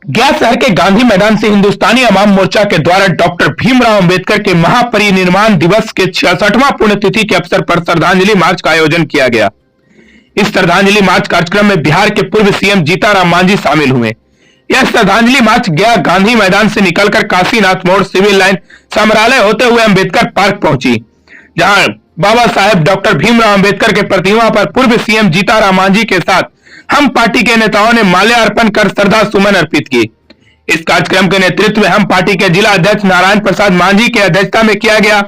गया शहर के गांधी मैदान से हिंदुस्तानी अवाम मोर्चा के द्वारा डॉक्टर भीमराव अंबेडकर के महापरिनिर्वाण दिवस के 66वां पुण्यतिथि के अवसर पर श्रद्धांजलि मार्च का आयोजन किया गया। इस श्रद्धांजलि मार्च कार्यक्रम में बिहार के पूर्व सीएम जीतनराम मांझी शामिल हुए। यह श्रद्धांजलि मार्च गया गांधी मैदान से निकलकर काशीनाथ मोड़, सिविल लाइन, समरालय होते हुए अंबेडकर पार्क पहुंची, जहां बाबा साहेब डॉक्टर भीमराव अंबेडकर के प्रतिमा पर पूर्व सीएम जीतनराम मांझी के साथ हम पार्टी के नेताओं ने माल्यार्पण कर श्रद्धा सुमन अर्पित की। इस कार्यक्रम के नेतृत्व हम पार्टी के जिला अध्यक्ष नारायण प्रसाद मांझी की अध्यक्षता में किया गया।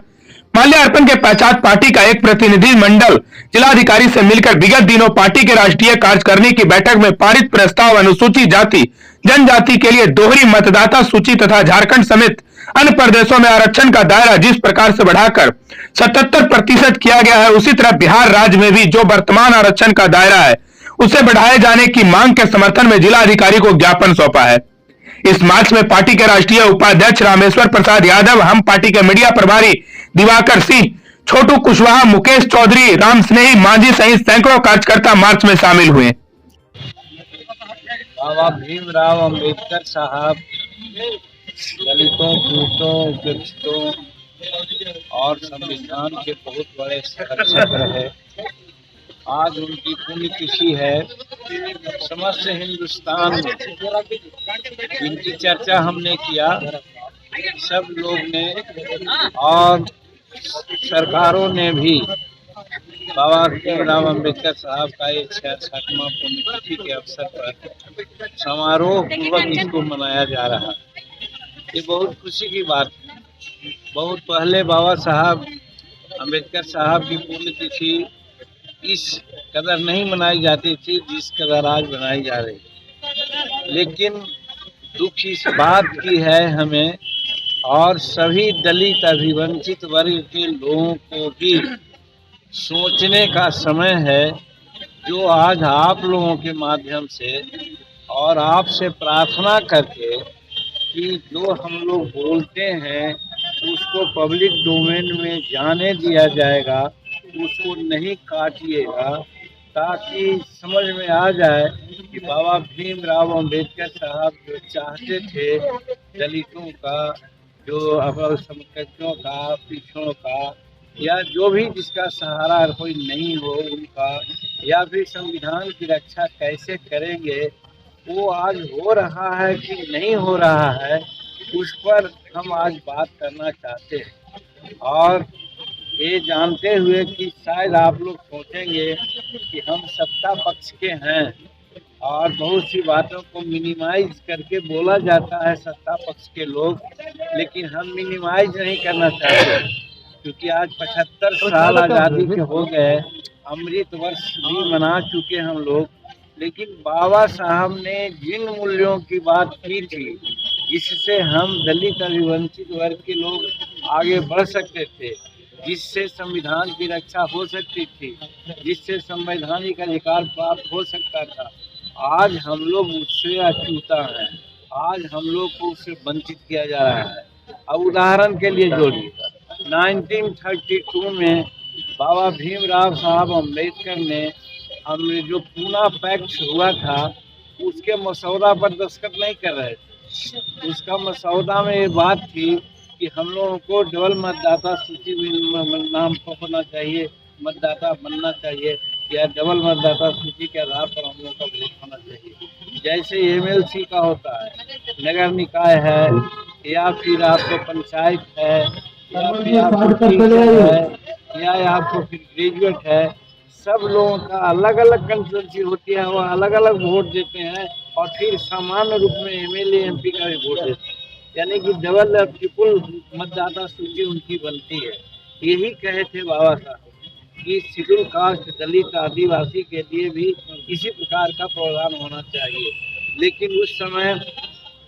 माल्यार्पण के पश्चात पार्टी का एक प्रतिनिधि मंडल जिलाधिकारी से मिलकर विगत दिनों पार्टी के राष्ट्रीय कार्यकारिणी की बैठक में पारित प्रस्ताव अनुसूचित जाति जनजाति के लिए दोहरी मतदाता सूची तथा झारखंड समेत अन्य प्रदेशों में आरक्षण का दायरा जिस प्रकार से बढ़ाकर 77% किया गया है, उसी तरह बिहार राज्य में भी जो वर्तमान आरक्षण का दायरा है उसे बढ़ाए जाने की मांग के समर्थन में जिलाधिकारी को ज्ञापन सौंपा है। इस मार्च में पार्टी के राष्ट्रीय उपाध्यक्ष रामेश्वर प्रसाद यादव, हम पार्टी के मीडिया प्रभारी दिवाकर सिंह, छोटू कुशवाहा, मुकेश चौधरी, राम स्नेही मांझी सहित सैकड़ों कार्यकर्ता मार्च में शामिल हुए। बाबा भीमराव अंबेडकर साहब दलितों, पीड़ितों, उपेक्षितों और संविधान के बहुत बड़े संरक्षक रहे। आज उनकी पुण्यतिथि है। समस्त हिंदुस्तान में इनकी चर्चा हमने किया, सब लोग ने और सरकारों ने भी बाबा भीमराव अम्बेडकर साहब का ये 66वां पुण्यतिथि के अवसर पर समारोह पूर्वक इसको मनाया जा रहा है। ये बहुत खुशी की बात है। बहुत पहले बाबा साहब अम्बेडकर साहब की पुण्यतिथि इस कदर नहीं मनाई जाती थी जिस कदर आज मनाई जा रही है। लेकिन दुख इस बात की है हमें और सभी दलित अभिवंचित वर्ग के लोगों को भी सोचने का समय है, जो आज आप लोगों के माध्यम से और आपसे प्रार्थना करके कि जो हम लोग बोलते हैं उसको पब्लिक डोमेन में जाने दिया जाएगा, उसको नहीं काटिएगा, ताकि समझ में आ जाए कि बाबा भीमराव अंबेडकर साहब जो चाहते थे दलितों का, जो अल्पसंख्यकों का, पिछड़ों का, या जो भी जिसका सहारा कोई नहीं हो उनका, या फिर संविधान की रक्षा कैसे करेंगे, वो आज हो रहा है कि नहीं हो रहा है, उस पर हम आज बात करना चाहते हैं। और ये जानते हुए कि शायद आप लोग सोचेंगे कि हम सत्ता पक्ष के हैं और बहुत सी बातों को मिनिमाइज करके बोला जाता है सत्ता पक्ष के लोग, लेकिन हम मिनिमाइज नहीं करना चाहते, क्योंकि आज 75 साल आज़ादी के हो गए, अमृत वर्ष भी मना चुके हम लोग। लेकिन बाबा साहब ने जिन मूल्यों की बात की थी जिससे हम दलित अभिवंचित वर्ग के लोग आगे बढ़ सकते थे, जिससे संविधान की रक्षा हो सकती थी, जिससे संवैधानिक अधिकार प्राप्त हो सकता था, आज हम लोग उससे अछूता हैं। आज हम लोग को उससे वंचित किया जा रहा है। अब उदाहरण के लिए जोड़िए, 1932 में बाबा भीमराव साहब अम्बेडकर ने जो पूना पैक्ट हुआ था उसके मसौदा पर दस्तखत नहीं कर रहे थे। उसका मसौदा में ये बात थी कि हम लोगों को डबल मतदाता सूची में नाम होना चाहिए, मतदाता बनना चाहिए, या डबल मतदाता सूची के आधार पर हम लोगों का वोट होना चाहिए। जैसे एमएलसी का होता है, नगर निकाय है, या फिर आपको पंचायत है, या फिर आपको टीचर है, या आपको फिर ग्रेजुएट है, सब लोगों का अलग अलग कंस्टिट्यूंसी होती है, वो अलग अलग वोट देते हैं और फिर सामान्य रूप में एमएलए एमपी का भी वोट देते हैं, यानी कि डबल ट्रिपल मतदाता सूची उनकी बनती है। यही कहे थे बाबा साहब कि शेड्यूल कास्ट, दलित, आदिवासी के लिए भी इसी प्रकार का प्रावधान होना चाहिए। लेकिन उस समय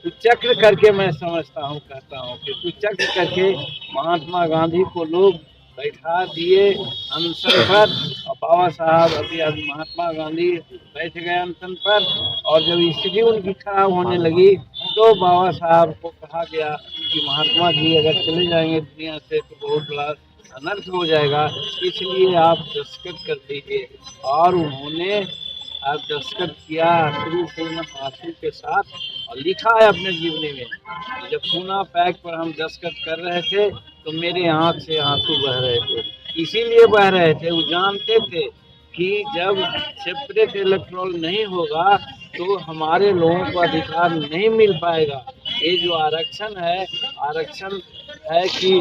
कुचक्र करके, मैं समझता हूँ, कहता हूँ कि कुचक्र करके महात्मा गांधी को लोग बैठा दिए अनशन पर, और बाबा साहब अभी महात्मा गांधी बैठ गए अनशन पर, और जब स्थिति उनकी खराब होने लगी तो बाबा साहब को कहा गया कि महात्मा जी अगर चले जाएंगे दुनिया से तो बहुत बड़ा अनर्थ हो जाएगा, इसलिए आप दस्तखत कर दीजिए। और उन्होंने आप दस्तखत किया शुरू पूना आंसू के साथ और लिखा है अपने जीवनी में। जब पूना पैक पर हम दस्तखत कर रहे थे तो मेरे आँख से आंसू बह रहे थे। इसीलिए बह रहे थे, वो जानते थे कि जब सेपरेट इलेक्ट्रोल नहीं होगा तो हमारे लोगों को अधिकार नहीं मिल पाएगा। ये जो आरक्षण है कि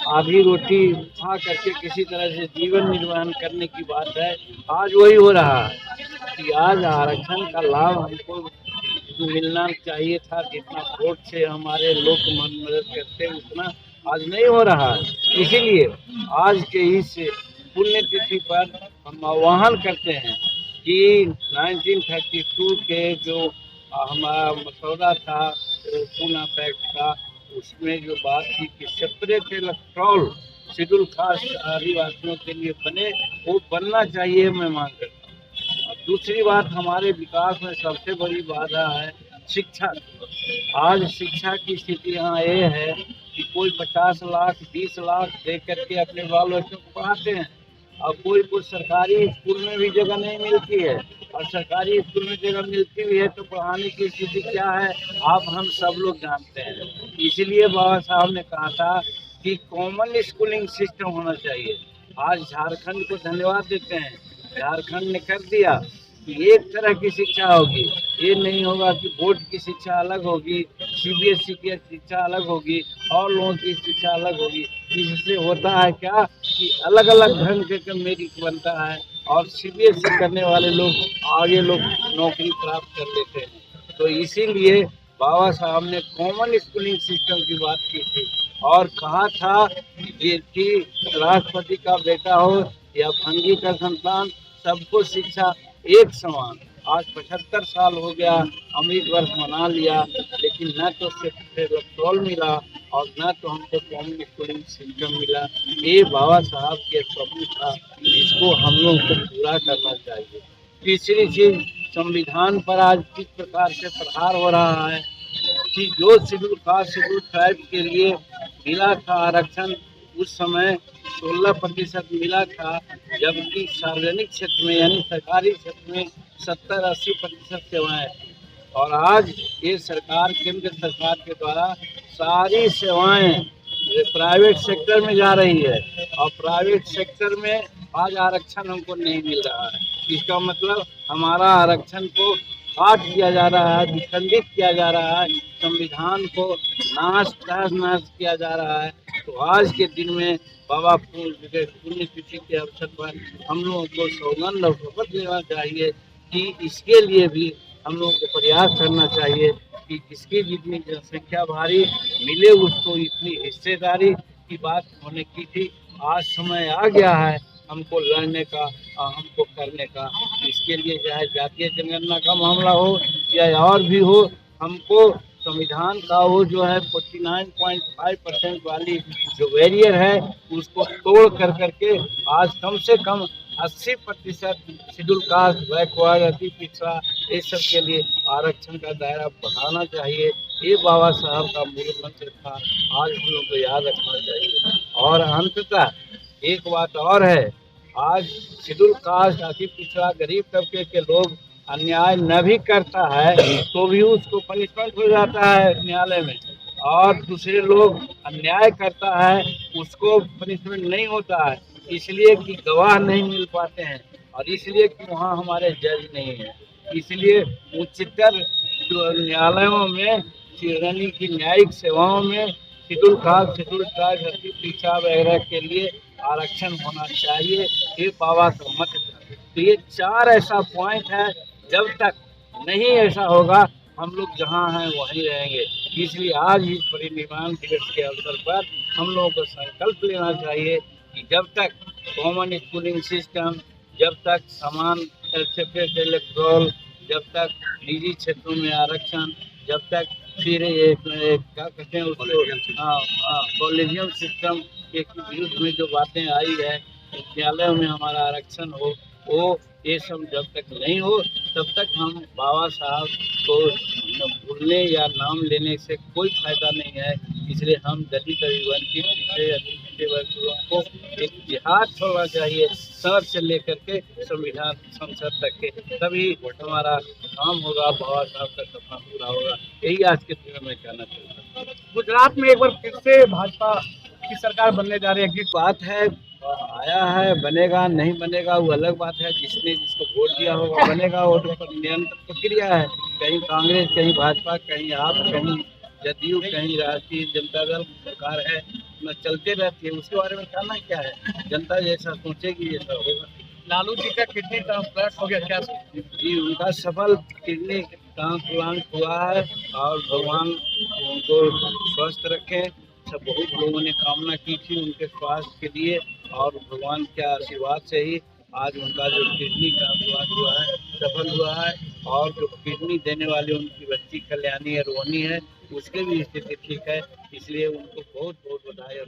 आधी रोटी खा करके किसी तरह से जीवन निर्वाह करने की बात है। आज वही हो रहा है कि आज आरक्षण का लाभ हमको मिलना चाहिए था, जितना वोट से हमारे लोग मदद करते उतना आज नहीं हो रहा है। इसीलिए आज के इस पुण्यतिथि पर हम आह्वान करते हैं कि 1932 के जो हमारा मसौदा था पूना पैक्ट का, उसमें जो बात थी कि सेपरेट इलेक्टोरल शेड्यूल कास्ट आदिवासियों के लिए बने, वो बनना चाहिए, मैं मांग करता हूँ। और दूसरी बात, हमारे विकास में सबसे बड़ी बाधा है शिक्षा। आज शिक्षा की स्थिति यहाँ ये है कि कोई 50 लाख 20 लाख दे करके अपने बाल बच्चों को पढ़ाते हैं और कोई सरकारी स्कूल में भी जगह नहीं मिलती है, और सरकारी स्कूल में जगह मिलती भी है तो पढ़ाने की स्थिति क्या है आप हम सब लोग जानते हैं। इसलिए बाबा साहब ने कहा था कि कॉमन स्कूलिंग सिस्टम होना चाहिए। आज झारखंड को धन्यवाद देते हैं, झारखंड ने कर दिया कि एक तरह की शिक्षा होगी। ये नहीं होगा कि बोर्ड की शिक्षा अलग होगी, सीबीएसई की शिक्षा अलग होगी और लोगों की शिक्षा अलग होगी। इससे होता है क्या कि अलग अलग ढंग के मेरिट बनता है और सीबीएसई करने वाले लोग आगे नौकरी प्राप्त कर लेते हैं। तो इसीलिए बाबा साहब ने कॉमन स्कूलिंग सिस्टम की बात की थी और कहा था कि राष्ट्रपति का बेटा हो या भंगी का संतान, सबको शिक्षा एक समान। आज 75 साल हो गया, अमृत वर्ष मना लिया, लेकिन न तो इलेक्ट्रोल मिला और न तो हमको कॉमन स्कूलिंग सिस्टम मिला। ये बाबा साहब के स्वप्न था, इसको हम लोग को पूरा करना चाहिए। तीसरी चीज, संविधान पर आज किस प्रकार से प्रहार हो रहा है कि जो शेड्यूल कास्ट शेड्यूल ट्राइब के लिए मिला था आरक्षण, उस समय 16% मिला था, जबकि सार्वजनिक क्षेत्र में यानी सरकारी क्षेत्र में 70-80% सेवाएं थी। और आज ये सरकार, केंद्र सरकार के द्वारा सारी सेवाएं प्राइवेट सेक्टर में जा रही है और प्राइवेट सेक्टर में आज आरक्षण हमको नहीं मिल रहा है। इसका मतलब हमारा आरक्षण को काट दिया जा रहा है, विखंडित किया जा रहा है, संविधान को नाश किया जा रहा है। तो आज के दिन में बाबा पुण्यतिथि के अवसर पर हम लोगों को सौगंध और शपथ लेना चाहिए कि इसके लिए भी हम लोगों को प्रयास करना चाहिए कि जिसकी जितनी जनसंख्या भारी मिले उसको इतनी हिस्सेदारी की बात होने की थी। आज समय आ गया है हमको लड़ने का और हमको करने का। इसके लिए चाहे जातीय जनगणना का मामला हो या और भी हो, हमको संविधान का वो जो है 49.5% वाली जो बैरियर है उसको तोड़ करके आज कम से कम 80% शेड्यूल कास्ट, बैकवर्ड, अति पिछड़ा, इस सब के लिए आरक्षण का दायरा बढ़ाना चाहिए। ये बाबा साहब का मूल मंत्र था, आज हम लोग को याद रखना चाहिए। और अंततः एक बात और है, आज शेड्यूल कास्ट, अति पिछड़ा, गरीब तबके के लोग अन्याय न भी करता है तो भी उसको पनिशमेंट हो जाता है न्यायालय में, और दूसरे लोग अन्याय करता है उसको पनिशमेंट नहीं होता है, इसलिए कि गवाह नहीं मिल पाते हैं और इसलिए कि वहाँ हमारे जज नहीं है। इसलिए उच्चतर जो न्यायालयों में, यानी कि न्यायिक सेवाओं में शेड्यूल कास्ट, शेड्यूल ट्राइब, अति पिछड़ा वगैरह के लिए आरक्षण होना चाहिए। ये बाबा का मत है। तो ये 4 ऐसा पॉइंट है, जब तक नहीं ऐसा होगा हम लोग जहाँ हैं वहीं रहेंगे। इसलिए आज इस परिनिर्वाण दिवस के अवसर पर हम लोगों को संकल्प लेना चाहिए कि जब तक कॉमन स्कूलिंग सिस्टम, जब तक समान सेपरेट इलेक्ट्रोल, जब तक निजी क्षेत्रों में आरक्षण, जब तक फिर क्या कहते हैं उसको कॉलेजियम सिस्टम के विरुद्ध में जो बातें आई है, विद्यालयों में हमारा आरक्षण हो, वो ये सब जब तक नहीं हो तब तक हम बाबा साहब को भूलने या नाम लेने से कोई फायदा नहीं है। इसलिए हम दलित, वंचित, सेवकों को एक जिहाद छोड़ना चाहिए, सर से लेकर के संविधान संसद तक के, तभी हमारा काम होगा, बाबा साहब का सपना पूरा होगा। यही आज के दिन में कहना चाहता हूँ। गुजरात में एक बार फिर से भाजपा की सरकार बनने जा रही है। बात है, आया है, बनेगा नहीं बनेगा वो अलग बात है। जिसने जिसको वोट दिया होगा बनेगा, वो तो निरंतर प्रक्रिया है। कहीं कांग्रेस, कहीं भाजपा, कहीं आप, कहीं जदयू, कहीं राष्ट्रीय जनता दल सरकार है, न चलते रहती है। उसके बारे में कहना क्या है, जनता जैसा सोचेगी वैसा होगा। लालू जी का किडनी ट्रांसप्लांट हो गया, क्या जी उनका सफल किडनी ट्रांसप्लांट हुआ है और भगवान उनको स्वस्थ रखें। सब बहुत लोगों ने कामना की थी उनके स्वास्थ्य के लिए, और भगवान के आशीर्वाद से ही आज उनका जो किडनी ट्रांसप्लांट हुआ है सफल हुआ है। और जो किडनी देने वाली उनकी बच्ची कल्याणी है, रोहिणी है, उसकी भी स्थिति ठीक है। इसलिए उनको बहुत बहुत बधाई और